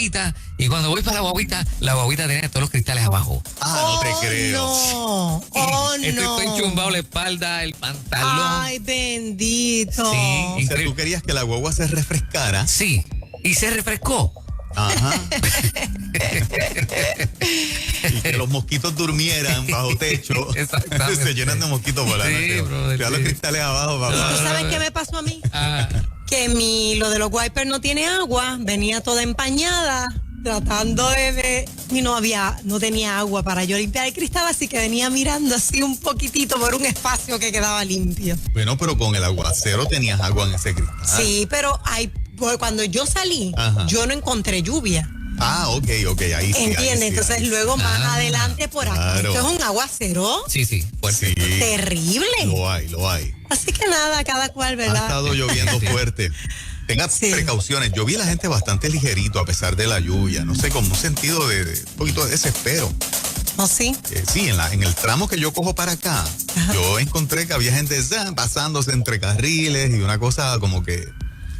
guaguita, y cuando voy para la guaguita tenía todos los cristales abajo. No te creo. No. Estoy enchumbado la espalda, el pantalón. Ay, bendito. Sí. O sea, tú querías que la guagua se refrescara. Sí, y se refrescó. Ajá. Y que los mosquitos durmieran bajo techo. Exactamente. Se llenan de mosquitos por la noche. brother, Ya los cristales abajo, papá. ¿Tú sabes qué me pasó a mí? Ah, Que lo de los wipers no tiene agua, venía toda empañada, tratando y no tenía agua para yo limpiar el cristal, así que venía mirando así un poquitito por un espacio que quedaba limpio. Bueno, pero con el aguacero tenías agua en ese cristal. Sí, pero cuando yo salí, Ajá. yo no encontré lluvia. Ah, ok, ahí sí. ¿Entiendes? Entonces ahí sí. luego más adelante por acá. Claro. Esto es un aguacero sí, fuerte. Sí, terrible. lo hay. Así que nada, cada cual, Ha ¿verdad? estado lloviendo fuerte. Tenga precauciones. Yo vi a la gente bastante ligerito a pesar de la lluvia. No sé, como un sentido de un poquito de desespero. ¿No sí? Sí, en el tramo que yo cojo para acá, yo encontré que había gente pasándose entre carriles y una cosa como que,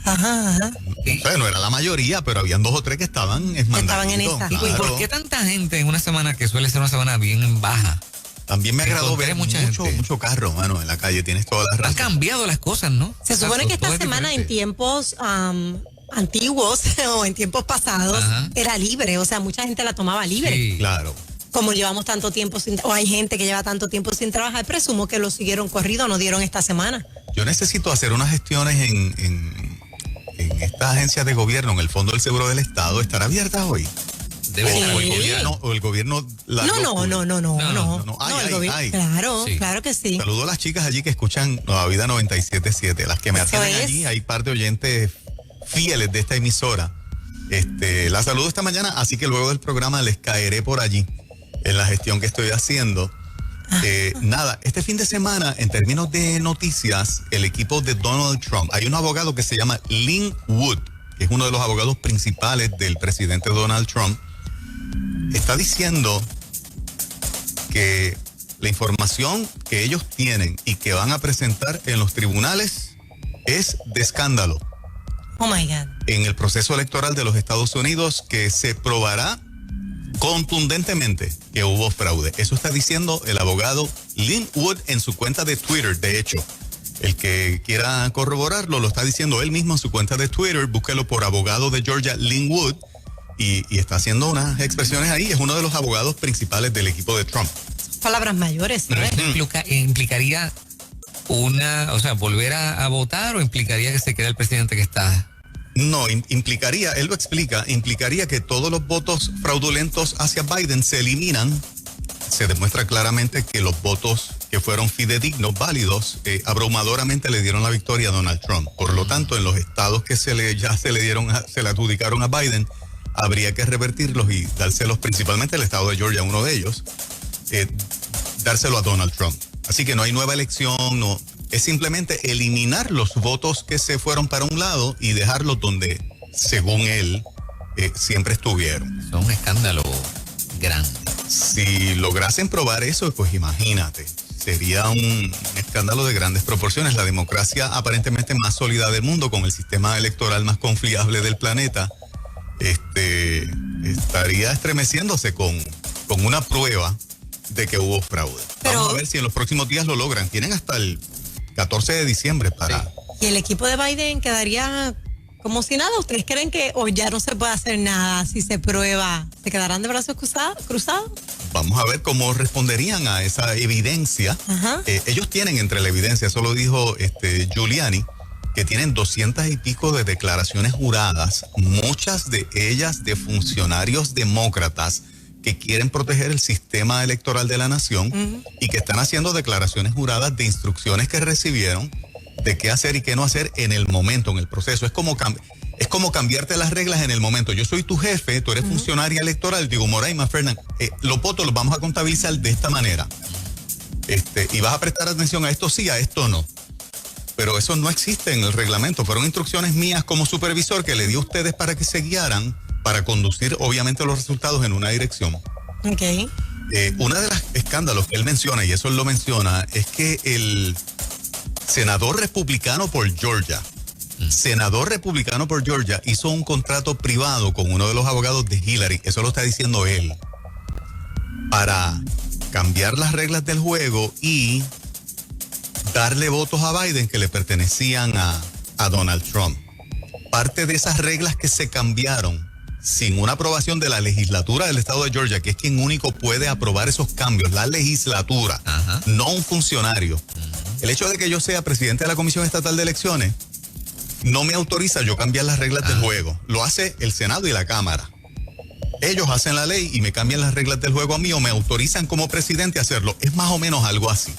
Ajá. o sea, no era la mayoría, pero habían 2 o 3 que estaban Estaban en esmandaditos, esa. ¿Y claro. por qué tanta gente en una semana que suele ser una semana bien baja? También me agradó Encontré ver mucha gente. mucho carro, mano, en la calle. Tienes toda la Han razón. cambiado las cosas, ¿no? Se supone que esta Todo es semana en diferente. tiempos antiguos o en tiempos pasados Ajá. era libre, o sea, mucha gente la tomaba libre. Sí. Claro. Como llevamos tanto tiempo o hay gente que lleva tanto tiempo sin trabajar, presumo que lo siguieron corrido, no dieron esta semana. Yo necesito hacer unas gestiones en esta agencia de gobierno, en el Fondo del Seguro del Estado. ¿Estará abierta hoy? Debe Sí. estar O el bien. gobierno, o el gobierno la No. Hay, el gobierno. hay. Claro, Sí. claro que sí. Saludo a las chicas allí que escuchan Nueva Vida 97.7, las que me Eso atienden es. allí. Hay par de oyentes fieles de esta emisora. La saludo esta mañana, así que luego del programa les caeré por allí en la gestión que estoy haciendo. Nada, este fin de semana, en términos de noticias, el equipo de Donald Trump, hay un abogado que se llama Lin Wood, que es uno de los abogados principales del presidente Donald Trump, está diciendo que la información que ellos tienen y que van a presentar en los tribunales es de escándalo Oh my God. en el proceso electoral de los Estados Unidos, que se probará contundentemente que hubo fraude. Eso está diciendo el abogado Lin Wood en su cuenta de Twitter. De hecho, el que quiera corroborarlo lo está diciendo él mismo en su cuenta de Twitter. Búsquelo por abogado de Georgia, Lin Wood, y está haciendo unas expresiones ahí. Es uno de los abogados principales del equipo de Trump. Palabras mayores, Pero ¿no? esto implicaría volver a votar, o implicaría que se quede el presidente que está. No, implicaría, él lo explica, implicaría que todos los votos fraudulentos hacia Biden se eliminan. Se demuestra claramente que los votos que fueron fidedignos, válidos, abrumadoramente le dieron la victoria a Donald Trump. Por lo tanto, en los estados que se le adjudicaron a Biden, habría que revertirlos y dárselos, principalmente el estado de Georgia, uno de ellos, dárselo a Donald Trump. Así que no hay nueva elección, no. Es simplemente eliminar los votos que se fueron para un lado y dejarlos donde, según él, siempre estuvieron. Es un escándalo grande. Si lograsen probar eso, pues imagínate, sería un escándalo de grandes proporciones. La democracia aparentemente más sólida del mundo, con el sistema electoral más confiable del planeta, estaría estremeciéndose con una prueba de que hubo fraude. Pero- Vamos a ver si en los próximos días lo logran. Tienen hasta el 14 de diciembre para... Sí. Y el equipo de Biden quedaría como si nada. ¿Ustedes creen que o ya no se puede hacer nada si se prueba? ¿Se quedarán de brazos cruzados? Vamos a ver cómo responderían a esa evidencia. Ajá. Ellos tienen entre la evidencia, eso lo dijo Giuliani, que tienen 200 y pico de declaraciones juradas, muchas de ellas de funcionarios demócratas que quieren proteger el sistema electoral de la nación y que están haciendo declaraciones juradas de instrucciones que recibieron de qué hacer y qué no hacer en el momento, en el proceso. Es como cambiarte las reglas en el momento. Yo soy tu jefe, tú eres funcionaria electoral, digo, Moraima Fernández, los votos los vamos a contabilizar de esta manera. Y vas a prestar atención a esto sí, a esto no. Pero eso no existe en el reglamento. Fueron instrucciones mías como supervisor que le di a ustedes para que se guiaran, para conducir obviamente los resultados en una dirección. Ok. Una de los escándalos que él menciona, y eso él lo menciona, es que el senador republicano por Georgia, senador republicano por Georgia, hizo un contrato privado con uno de los abogados de Hillary, eso lo está diciendo él, para cambiar las reglas del juego y darle votos a Biden que le pertenecían a Donald Trump. Parte de esas reglas que se cambiaron sin una aprobación de la legislatura del estado de Georgia, que es quien único puede aprobar esos cambios, la legislatura, no un funcionario. El hecho de que yo sea presidente de la Comisión Estatal de Elecciones no me autoriza yo cambiar las reglas del juego. Lo hace el Senado y la Cámara. Ellos hacen la ley y me cambian las reglas del juego a mí o me autorizan como presidente a hacerlo. Es más o menos algo así.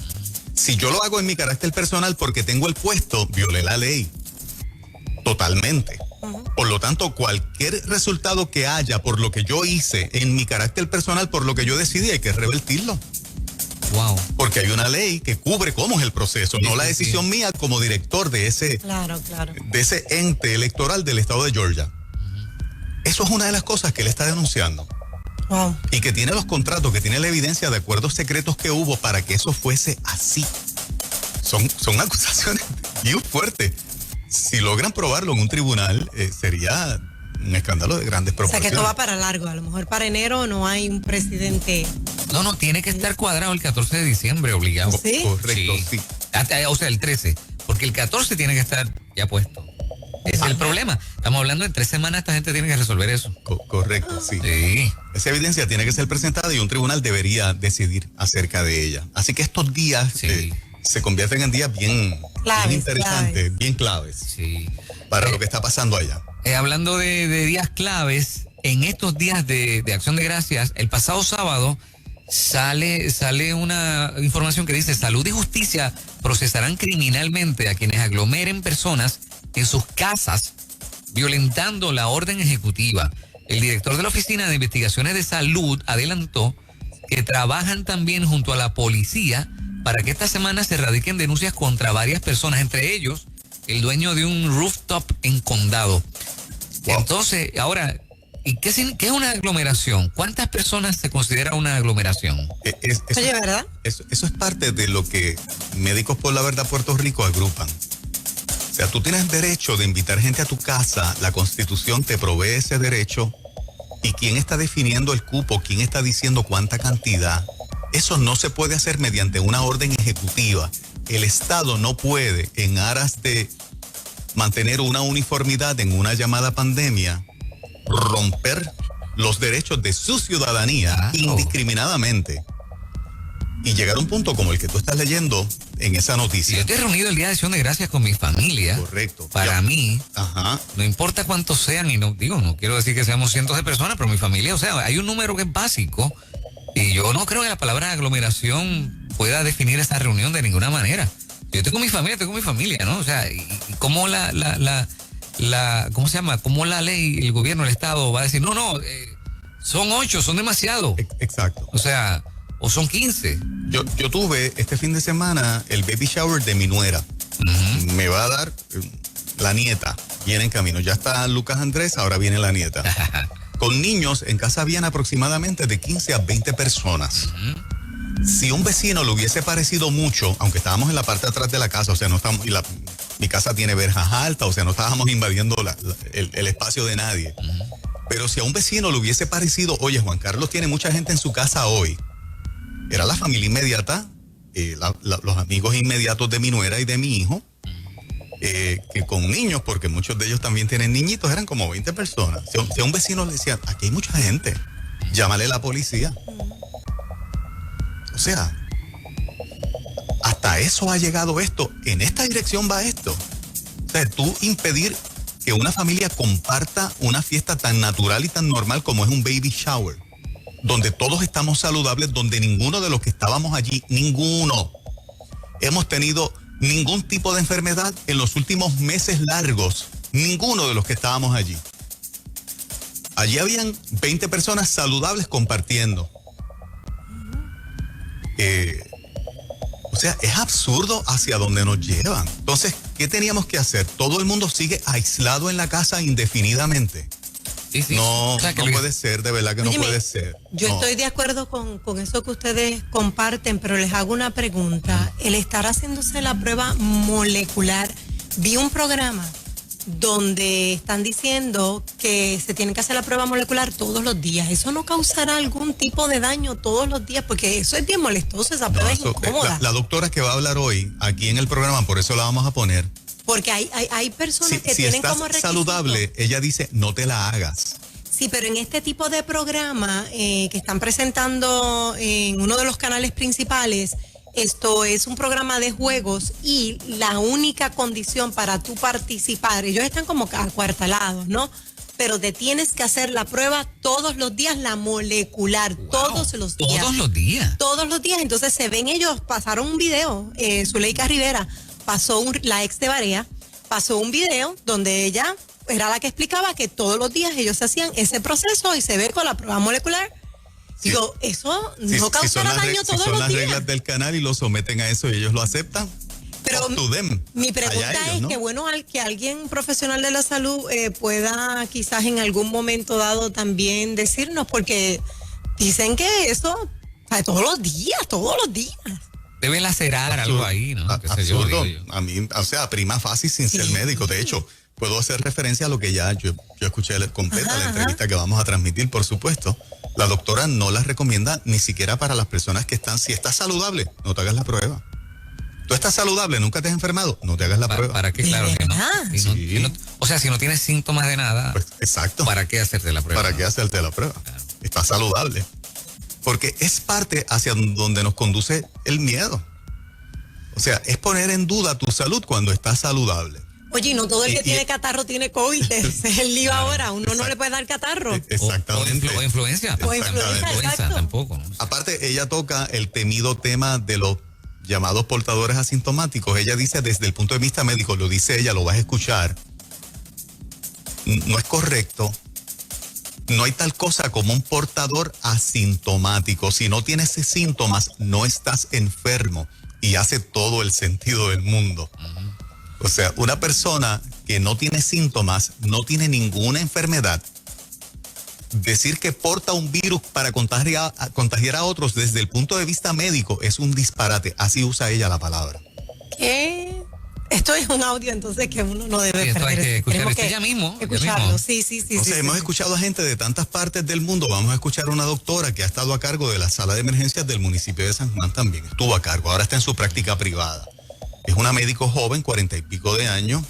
Si yo lo hago en mi carácter personal porque tengo el puesto, violé la ley. Totalmente. Por lo tanto, cualquier resultado que haya por lo que yo hice en mi carácter personal, por lo que yo decidí, hay que revertirlo. Wow. Porque hay una ley que cubre cómo es el proceso, no la decisión mía como director de ese, de ese ente electoral del estado de Georgia. Eso es una de las cosas que él está denunciando. Wow. Y que tiene los contratos, que tiene la evidencia de acuerdos secretos que hubo para que eso fuese así. Son acusaciones bien fuertes. Si logran probarlo en un tribunal, sería un escándalo de grandes proporciones. O sea que esto va para largo. A lo mejor para enero no hay un presidente. No, tiene que estar cuadrado el 14 de diciembre, obligado. ¿Sí? Correcto, sí. O sea, el 13. Porque el 14 tiene que estar ya puesto. Ese es el problema. Estamos hablando de 3 semanas, esta gente tiene que resolver eso. Correcto, sí. Sí. Esa evidencia tiene que ser presentada y un tribunal debería decidir acerca de ella. Así que estos días se convierten en días bien interesantes, bien claves Sí. para lo que está pasando allá. Hablando de días claves, en estos días de Acción de Gracias, el pasado sábado sale una información que dice: Salud y Justicia procesarán criminalmente a quienes aglomeren personas en sus casas violentando la orden ejecutiva. El director de la Oficina de Investigaciones de Salud adelantó que trabajan también junto a la policía para que esta semana se radiquen denuncias contra varias personas, entre ellos el dueño de un rooftop en Condado. Wow. Entonces, ahora, ¿y qué es una aglomeración? ¿Cuántas personas se considera una aglomeración? Oye, ¿verdad? Eso es parte de lo que Médicos por la Verdad Puerto Rico agrupan. O sea, tú tienes derecho de invitar gente a tu casa, la Constitución te provee ese derecho, y quién está definiendo el cupo, quién está diciendo cuánta cantidad. Eso no se puede hacer mediante una orden ejecutiva. El Estado no puede, en aras de mantener una uniformidad en una llamada pandemia, romper los derechos de su ciudadanía indiscriminadamente y llegar a un punto como el que tú estás leyendo en esa noticia. Yo estoy reunido el día de Acción de Gracias con mi familia. Correcto. Para mí, no importa cuántos sean, y no quiero decir que seamos cientos de personas, pero mi familia, o sea, hay un número que es básico. Y yo no creo que la palabra aglomeración pueda definir esa reunión de ninguna manera. Yo estoy con mi familia, ¿no? O sea, y cómo ¿cómo se llama? Cómo la ley, el gobierno, el Estado va a decir, son 8, son demasiado. Exacto. O sea, o son 15. Yo tuve este fin de semana el baby shower de mi nuera. Me va a dar la nieta, viene en camino. Ya está Lucas Andrés, ahora viene la nieta. Con niños, en casa habían aproximadamente de 15 a 20 personas. Si un vecino le hubiese parecido mucho, aunque estábamos en la parte de atrás de la casa, o sea, no estamos, mi casa tiene verjas altas, o sea, no estábamos invadiendo el espacio de nadie. Pero si a un vecino le hubiese parecido, oye, Juan Carlos tiene mucha gente en su casa hoy, era la familia inmediata, los amigos inmediatos de mi nuera y de mi hijo, que con niños, porque muchos de ellos también tienen niñitos, eran como 20 personas. Si a un vecino le decía, aquí hay mucha gente, llámale a la policía. O sea, hasta eso ha llegado esto. En esta dirección va esto. O sea, tú impedir que una familia comparta una fiesta tan natural y tan normal como es un baby shower, donde todos estamos saludables, donde ninguno de los que estábamos allí, ninguno, hemos tenido ningún tipo de enfermedad en los últimos meses largos. Ninguno de los que estábamos allí. Allí habían 20 personas saludables compartiendo. O sea, es absurdo hacia dónde nos llevan. Entonces, ¿qué teníamos que hacer? Todo el mundo sigue aislado en la casa indefinidamente. Sí. No, o sea, no puede ser, de verdad que no puede ser. Yo estoy de acuerdo con eso que ustedes comparten, pero les hago una pregunta. El estar haciéndose la prueba molecular, vi un programa donde están diciendo que se tiene que hacer la prueba molecular todos los días. ¿Eso no causará algún tipo de daño todos los días? Porque eso es bien molestoso, esa prueba es incómoda. La doctora que va a hablar hoy aquí en el programa, por eso la vamos a poner. Porque hay personas que si tienen estás como requisito. Saludable, ella dice, no te la hagas. Sí, pero en este tipo de programa que están presentando en uno de los canales principales, esto es un programa de juegos y la única condición para tú participar, ellos están como acuartelados, ¿no? Pero te tienes que hacer la prueba todos los días, la molecular, todos los días. ¿Todos los días? Todos los días. Entonces se ven ellos, pasaron un video, Zuleika Rivera pasó, la ex de Barea, pasó un video donde ella era la que explicaba que todos los días ellos hacían ese proceso y se ve con la prueba molecular. Sí. Digo, eso no causará daño todos los días. Si son las reglas del canal y lo someten a eso y ellos lo aceptan, pero mi pregunta ellos, es ¿no? que bueno, que alguien profesional de la salud pueda quizás en algún momento dado también decirnos, porque dicen que eso, o sea, todos los días. Debe lacerar algo ahí, ¿no? Absurdo. A mí, o sea, prima fácil sin ser médico. De hecho, puedo hacer referencia a lo que ya yo escuché completa la entrevista que vamos a transmitir, por supuesto. La doctora no las recomienda ni siquiera para las personas que están, si estás saludable, no te hagas la prueba. Tú estás saludable, nunca te has enfermado, no te hagas la prueba. ¿Para qué? Claro que no. O sea, si no tienes síntomas de nada, pues, exacto. ¿Para qué hacerte la prueba? ¿Para qué hacerte la prueba? Claro. Estás saludable. Porque es parte hacia donde nos conduce el miedo. O sea, es poner en duda tu salud cuando estás saludable. Oye, y no todo el que tiene catarro tiene COVID. Ese es el lío ahora. Uno no le puede dar catarro. Exactamente. O influencia. O influenza, tampoco. Aparte, ella toca el temido tema de los llamados portadores asintomáticos. Ella dice, desde el punto de vista médico, lo dice ella, lo vas a escuchar, no es correcto. No hay tal cosa como un portador asintomático. Si no tienes síntomas, no estás enfermo. Y hace todo el sentido del mundo. O sea, una persona que no tiene síntomas, no tiene ninguna enfermedad, decir que porta un virus para contagiar a otros desde el punto de vista médico es un disparate. Así usa ella la palabra. ¿Qué? Esto es un audio entonces que uno no debe esto perder. Hay que escucharlo. Tenemos ya mismo. Escucharlo, sí. O sea, hemos escuchado a gente de tantas partes del mundo. Vamos a escuchar a una doctora que ha estado a cargo de la sala de emergencias del municipio de San Juan también. Estuvo a cargo, ahora está en su práctica privada. Es una médico joven, 40 y pico de años,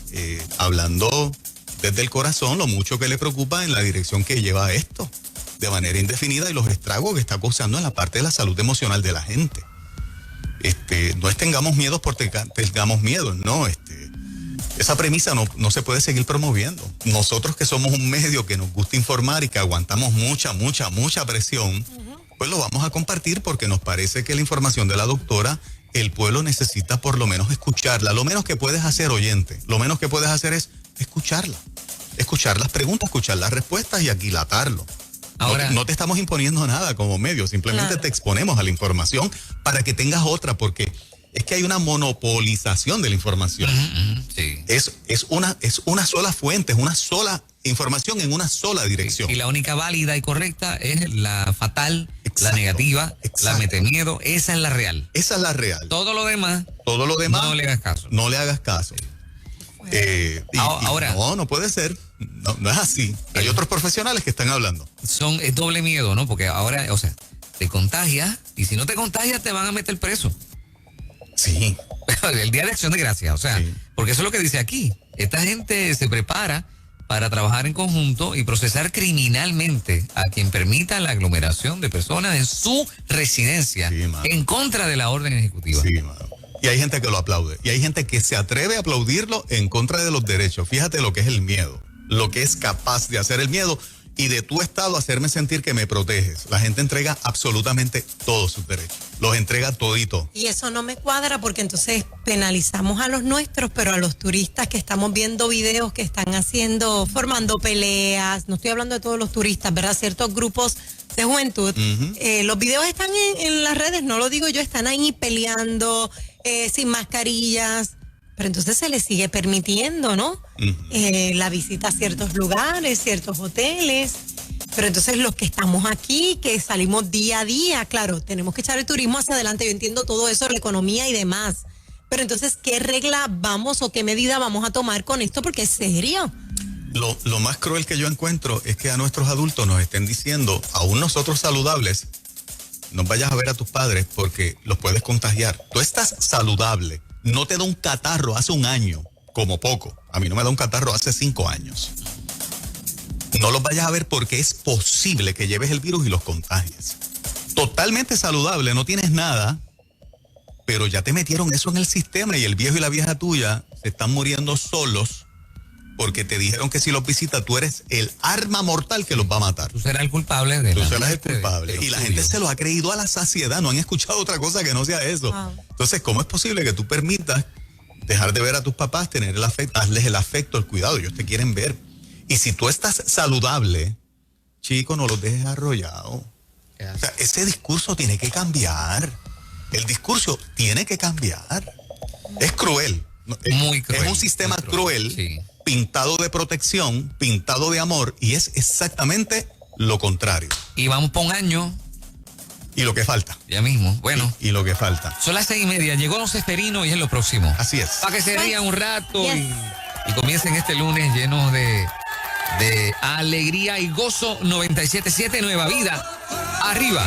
hablando desde el corazón lo mucho que le preocupa en la dirección que lleva esto de manera indefinida y los estragos que está causando en la parte de la salud emocional de la gente. No es tengamos miedo porque tengamos miedo, no. Esa premisa no se puede seguir promoviendo. Nosotros que somos un medio que nos gusta informar y que aguantamos mucha presión, pues lo vamos a compartir porque nos parece que la información de la doctora, el pueblo necesita por lo menos escucharla. Lo menos que puedes hacer, oyente, lo menos que puedes hacer es escucharla. Escuchar las preguntas, escuchar las respuestas y aquilatarlo. Ahora, no te estamos imponiendo nada como medio, simplemente te exponemos a la información para que tengas otra, porque es que hay una monopolización de la información. Sí. Es una sola fuente, es una sola información en una sola dirección. Sí. Y la única válida y correcta es la fatal, la negativa, la mete miedo, esa es la real. Esa es la real. Todo lo demás, no le hagas caso. No le hagas caso. Ahora, no puede ser. No es así. Hay otros profesionales que están hablando. Es doble miedo, ¿no? Porque ahora, o sea, te contagias y si no te contagias te van a meter preso. Sí. El Día de Acción de Gracias, o sea, porque eso es lo que dice aquí. Esta gente se prepara para trabajar en conjunto y procesar criminalmente a quien permita la aglomeración de personas en su residencia en contra de la orden ejecutiva. Sí, mano. Y hay gente que lo aplaude. Y hay gente que se atreve a aplaudirlo en contra de los derechos. Fíjate lo que es el miedo. Lo que es capaz de hacer el miedo y de tu estado hacerme sentir que me proteges. La gente entrega absolutamente todos sus derechos. Los entrega todito. Y eso no me cuadra porque entonces penalizamos a los nuestros, pero a los turistas que estamos viendo videos que están formando peleas. No estoy hablando de todos los turistas, ¿verdad? Ciertos grupos de juventud. Los videos están en las redes, no lo digo yo, están ahí peleando sin mascarillas. Pero entonces se les sigue permitiendo, ¿no? La visita a ciertos lugares, ciertos hoteles. Pero entonces los que estamos aquí, que salimos día a día, claro, tenemos que echar el turismo hacia adelante. Yo entiendo todo eso, la economía y demás. Pero entonces, ¿qué regla vamos o qué medida vamos a tomar con esto? Porque es serio. Lo más cruel que yo encuentro es que a nuestros adultos nos estén diciendo, aún nosotros saludables, no vayas a ver a tus padres porque los puedes contagiar. Tú estás saludable, no te da un catarro hace un año, como poco. A mí no me da un catarro hace 5 años. No los vayas a ver porque es posible que lleves el virus y los contagies. Totalmente saludable, no tienes nada, pero ya te metieron eso en el sistema y el viejo y la vieja tuya se están muriendo solos porque te dijeron que si los visitas tú eres el arma mortal que los va a matar. Tú serás el culpable de Tú la serás el muerte culpable. de Y la los gente tuyos. se lo ha creído a la saciedad, no han escuchado otra cosa que no sea eso. Wow. Entonces, ¿cómo es posible que tú permitas dejar de ver a tus papás, tener el afecto, hazles el afecto, el cuidado? Ellos te quieren ver. Y si tú estás saludable, chico, no los dejes arrollados. O sea, ese discurso tiene que cambiar. El discurso tiene que cambiar. Es cruel. Muy cruel. Es un sistema muy cruel, sí. pintado de protección, pintado de amor, y es exactamente lo contrario. Y vamos por un año, Y lo que falta. ya mismo. Bueno, Y lo que falta. son las 6:30. Llegó Don Seferino y es lo próximo. Así es. Para que se rían un rato Yes. y comiencen este lunes llenos de alegría y gozo. 97.7 Nueva Vida. Arriba.